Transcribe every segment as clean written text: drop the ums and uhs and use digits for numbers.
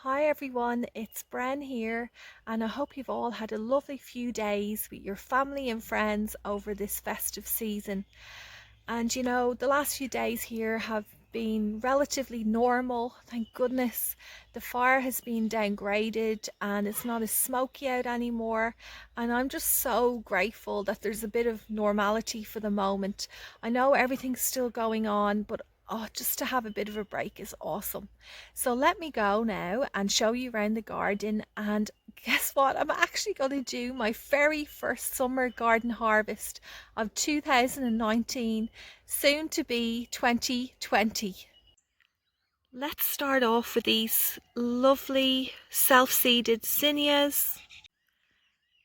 Hi everyone, it's Bren here, and I hope you've all had a lovely few days with your family and friends over this festive season. And the last few days here have been relatively normal, thank goodness. The fire has been downgraded and it's not as smoky out anymore. And I'm just so grateful that there's a bit of normality for the moment. I know everything's still going on, but just to have a bit of a break is awesome. So let me go now and show you around the garden. And guess what? I'm actually going to do my very first summer garden harvest of 2019, soon to be 2020. Let's start off with these lovely self-seeded zinnias.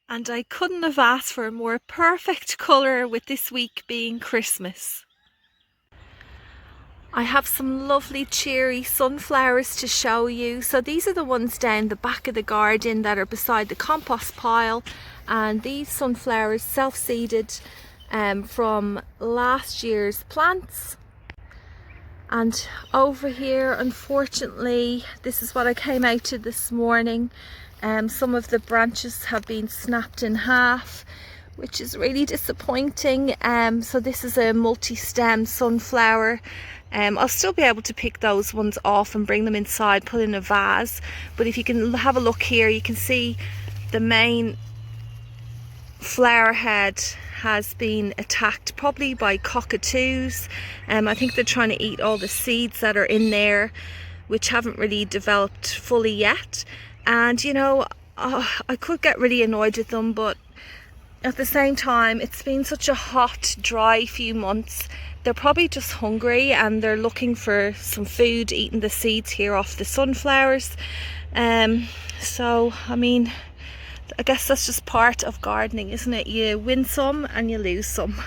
And I couldn't have asked for a more perfect colour with this week being Christmas. I have some lovely cheery sunflowers to show you. So these are the ones down the back of the garden that are beside the compost pile, and these sunflowers self-seeded from last year's plants. And over here, unfortunately, this is what I came out to this morning. Some of the branches have been snapped in half, which is really disappointing. So this is a multi-stem sunflower. I'll still be able to pick those ones off and bring them inside, put in a vase. But if you can have a look here, you can see the main flower head has been attacked, probably by cockatoos. I think they're trying to eat all the seeds that are in there, which haven't really developed fully yet. And I could get really annoyed with them, but at the same time, it's been such a hot, dry few months. They're probably just hungry and they're looking for some food, eating the seeds here off the sunflowers. So I mean, I guess that's just part of gardening, isn't it? You win some and you lose some.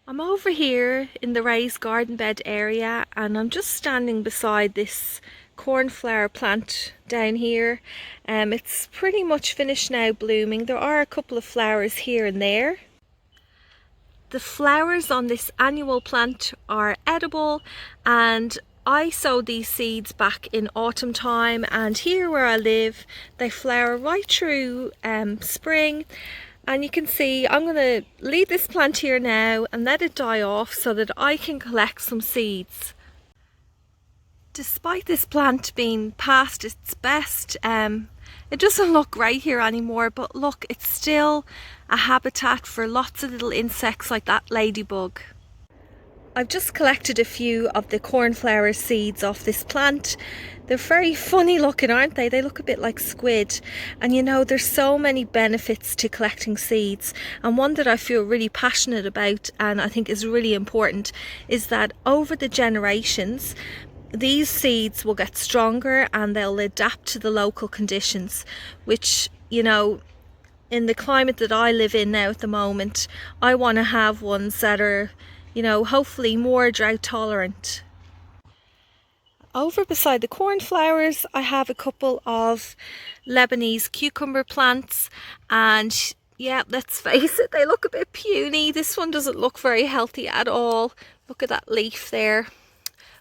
I'm over here in the raised garden bed area, and I'm just standing beside this cornflower plant down here. It's pretty much finished now blooming. There are a couple of flowers here and there. The flowers on this annual plant are edible, and I sowed these seeds back in autumn time, and here where I live they flower right through spring. And you can see I'm going to leave this plant here now and let it die off so that I can collect some seeds. Despite this plant being past its best, it doesn't look great here anymore, but look, it's still a habitat for lots of little insects like that ladybug. I've just collected a few of the cornflower seeds off this plant. They're very funny looking, aren't they? They look a bit like squid. And there's so many benefits to collecting seeds. And one that I feel really passionate about, and I think is really important, is that over the generations, these seeds will get stronger and they'll adapt to the local conditions, which, in the climate that I live in now at the moment, I want to have ones that are hopefully more drought tolerant. Over beside the cornflowers, I have a couple of Lebanese cucumber plants, and yeah, let's face it, they look a bit puny. This one doesn't look very healthy at all. Look at that leaf there.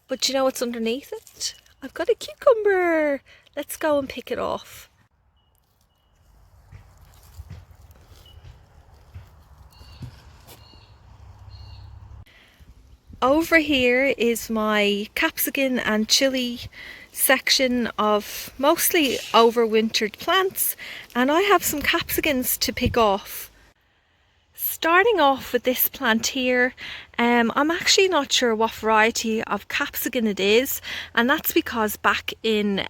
But you know what's underneath it? I've got a cucumber. Let's go and pick it off. Over here is my capsicum and chili section of mostly overwintered plants, and I have some capsicums to pick off. Starting off with this plant here, I'm actually not sure what variety of capsicum it is, and that's because back in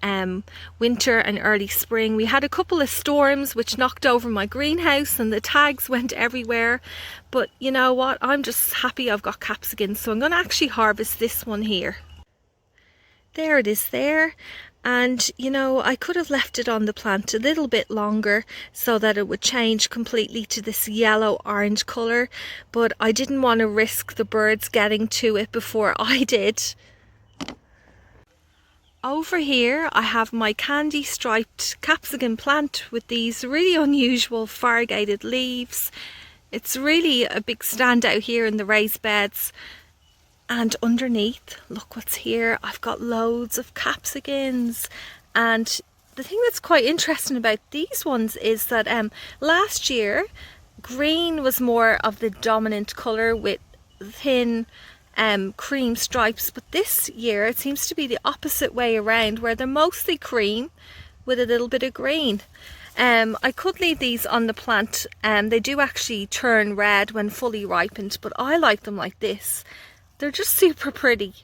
winter and early spring we had a couple of storms which knocked over my greenhouse and the tags went everywhere. But you know what, I'm just happy I've got capsicum, so I'm going to actually harvest this one here. There it is there. And I could have left it on the plant a little bit longer so that it would change completely to this yellow orange colour, but I didn't want to risk the birds getting to it before I did. Over here I have my candy striped capsicum plant with these really unusual variegated leaves. It's really a big standout here in the raised beds. And underneath, look what's here. I've got loads of capsicums. And the thing that's quite interesting about these ones is that last year green was more of the dominant colour with thin cream stripes, but this year it seems to be the opposite way around, where they're mostly cream with a little bit of green. I could leave these on the plant, and they do actually turn red when fully ripened, but I like them like this. They're just super pretty.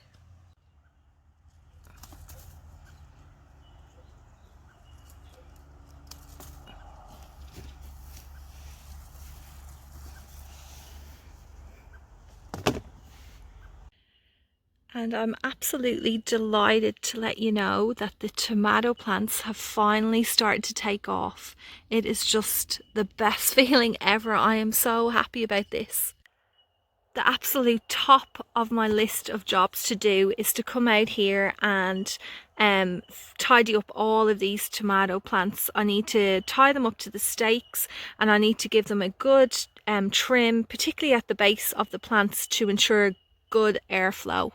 And I'm absolutely delighted to let you know that the tomato plants have finally started to take off. It is just the best feeling ever. I am so happy about this. The absolute top of my list of jobs to do is to come out here and tidy up all of these tomato plants. I need to tie them up to the stakes, and I need to give them a good trim, particularly at the base of the plants, to ensure good airflow.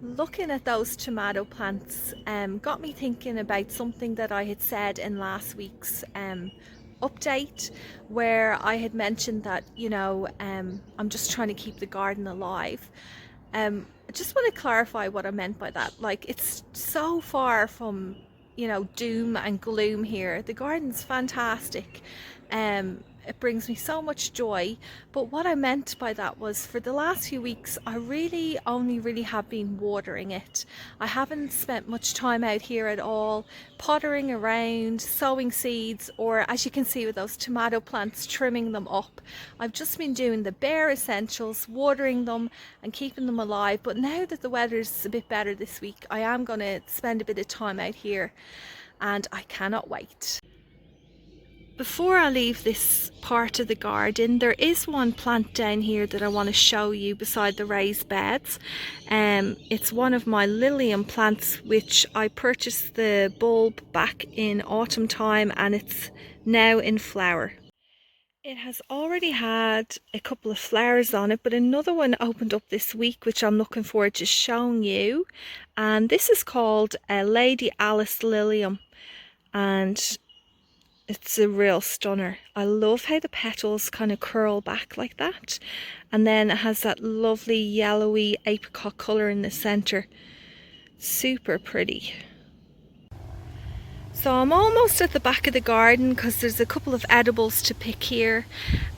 Looking at those tomato plants got me thinking about something that I had said in last week's update, where I had mentioned that, you know, I'm just trying to keep the garden alive. I just want to clarify what I meant by that. Like, it's so far from, you know, doom and gloom here. The garden's fantastic. It brings me so much joy. But what I meant by that was, for the last few weeks, I really only have been watering it. I haven't spent much time out here at all, pottering around, sowing seeds, or, as you can see with those tomato plants, trimming them up. I've just been doing the bare essentials, watering them and keeping them alive. But now that the weather's a bit better this week, I am going to spend a bit of time out here, and I cannot wait. Before I leave this part of the garden, there is one plant down here that I want to show you beside the raised beds. It's one of my Lilium plants, which I purchased the bulb back in autumn time, and it's now in flower. It has already had a couple of flowers on it, but another one opened up this week, which I'm looking forward to showing you. And this is called a Lady Alice Lilium, and it's a real stunner. I love how the petals kind of curl back like that, and then it has that lovely yellowy apricot colour in the centre. Super pretty. So I'm almost at the back of the garden because there's a couple of edibles to pick here.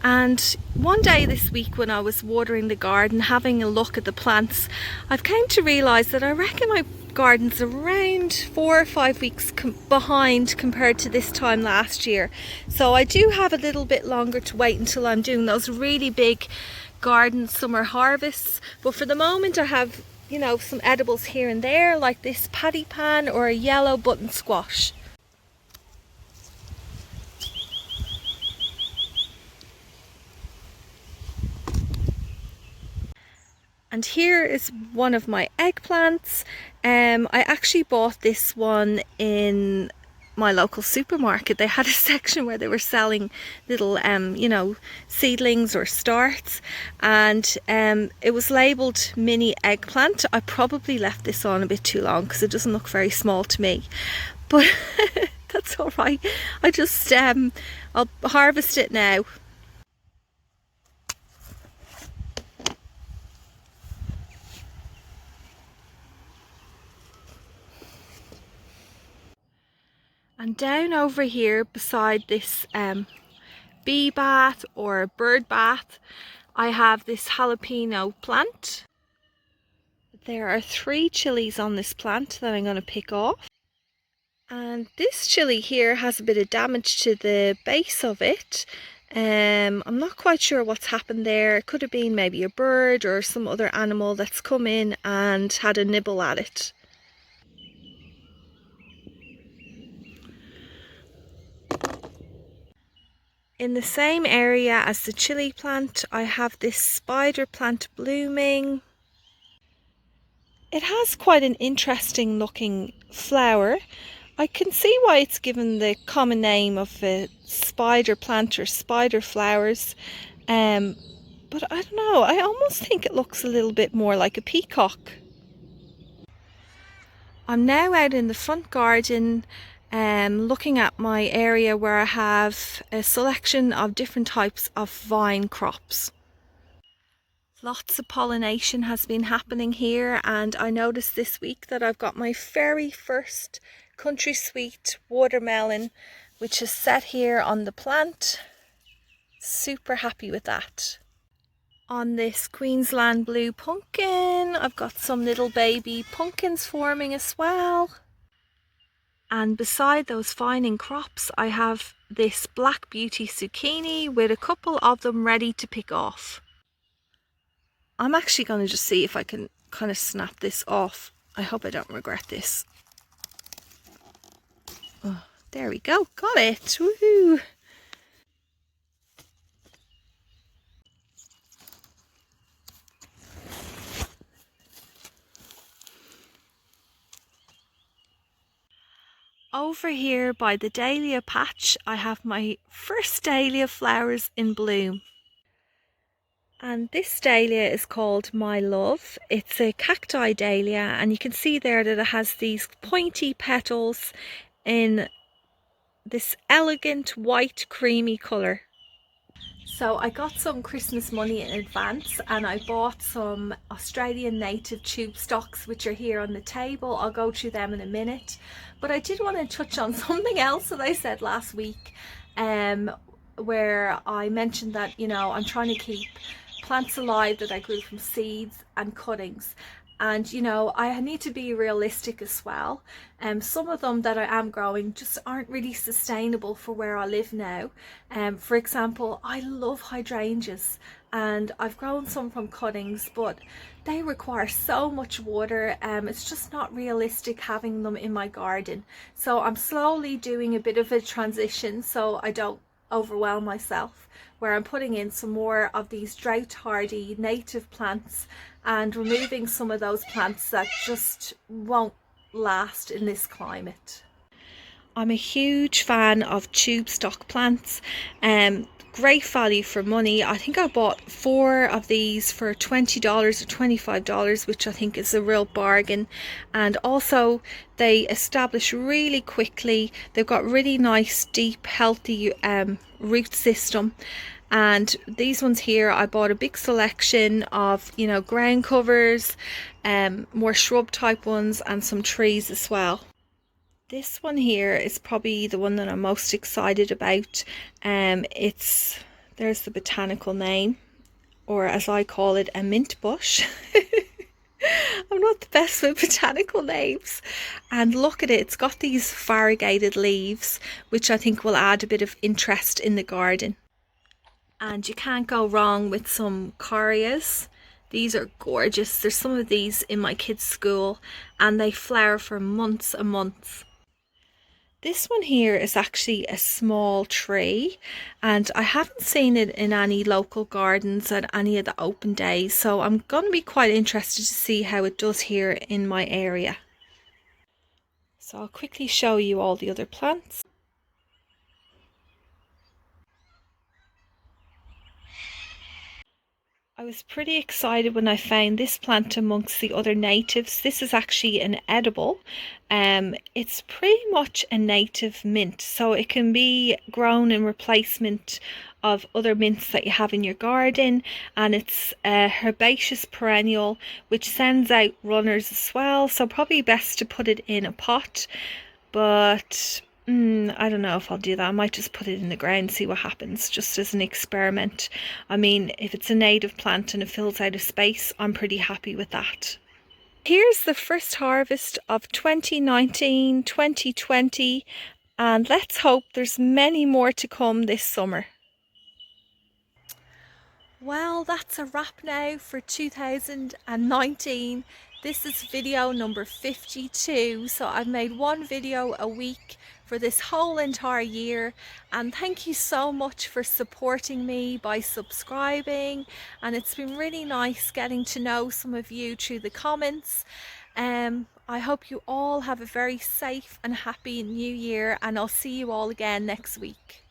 And one day this week, when I was watering the garden, having a look at the plants, I've come to realise that I reckon my garden's around 4 or 5 weeks behind compared to this time last year. So I do have a little bit longer to wait until I'm doing those really big garden summer harvests. But for the moment, I have, you know, some edibles here and there, like this paddy pan or a yellow button squash. And here is one of my eggplants. I actually bought this one in my local supermarket. They had a section where they were selling little, you know, seedlings or starts, and it was labelled mini eggplant. I probably left this on a bit too long because it doesn't look very small to me, but that's all right. I just, I'll harvest it now. And down over here beside this bee bath or bird bath, I have this jalapeno plant. There are 3 chilies on this plant that I'm going to pick off. And this chili here has a bit of damage to the base of it. I'm not quite sure what's happened there. It could have been maybe a bird or some other animal that's come in and had a nibble at it. In the same area as the chili plant, I have this spider plant blooming. It has quite an interesting looking flower. I can see why it's given the common name of a spider plant or spider flowers, but I don't know, I almost think it looks a little bit more like a peacock. I'm now out in the front garden looking at my area where I have a selection of different types of vine crops. Lots of pollination has been happening here, and I noticed this week that I've got my very first country sweet watermelon, which is set here on the plant. Super happy with that. On this Queensland blue pumpkin, I've got some little baby pumpkins forming as well. And beside those vining crops, I have this Black Beauty zucchini with a couple of them ready to pick off. I'm actually going to just see if I can kind of snap this off. I hope I don't regret this. Oh, there we go, got it, woohoo! Over here by the dahlia patch, I have my first dahlia flowers in bloom. And this dahlia is called My Love. It's a Cacti Dahlia, and you can see there that it has these pointy petals in this elegant white creamy colour. So I got some Christmas money in advance and I bought some Australian native tube stocks, which are here on the table. I'll go through them in a minute. But I did want to touch on something else that I said last week, where I mentioned that, you know, I'm trying to keep plants alive that I grew from seeds and cuttings. And you know, I need to be realistic as well. Some of them that I am growing just aren't really sustainable for where I live now. For example, I love hydrangeas and I've grown some from cuttings, but they require so much water. It's just not realistic having them in my garden. So I'm slowly doing a bit of a transition so I don't overwhelm myself, where I'm putting in some more of these drought hardy native plants and removing some of those plants that just won't last in this climate. I'm a huge fan of tube stock plants. Great value for money. I think I bought 4 of these for $20 or $25, which I think is a real bargain. And also they establish really quickly. They've got really nice deep healthy root system. And these ones here, I bought a big selection of, you know, ground covers, more shrub type ones, and some trees as well. This one here is probably the one that I'm most excited about. There's the botanical name, or as I call it, a mint bush. I'm not the best with botanical names. And look at it, it's got these variegated leaves, which I think will add a bit of interest in the garden. And you can't go wrong with some correas. These are gorgeous. There's some of these in my kids' school and they flower for months and months. This one here is actually a small tree and I haven't seen it in any local gardens at any of the open days, so I'm going to be quite interested to see how it does here in my area. So I'll quickly show you all the other plants. I was pretty excited when I found this plant amongst the other natives. This is actually an edible. It's pretty much a native mint, so it can be grown in replacement of other mints that you have in your garden, and it's a herbaceous perennial which sends out runners as well, so probably best to put it in a pot, but I don't know if I'll do that. I might just put it in the ground, see what happens, just as an experiment. I mean, if it's a native plant and it fills out a space, I'm pretty happy with that. Here's the first harvest of 2019-2020, and let's hope there's many more to come this summer. Well, that's a wrap now for 2019. This is video number 52, so I've made one video a week for this whole entire year, and thank you so much for supporting me by subscribing, and it's been really nice getting to know some of you through the comments. I hope you all have a very safe and happy new year, and I'll see you all again next week.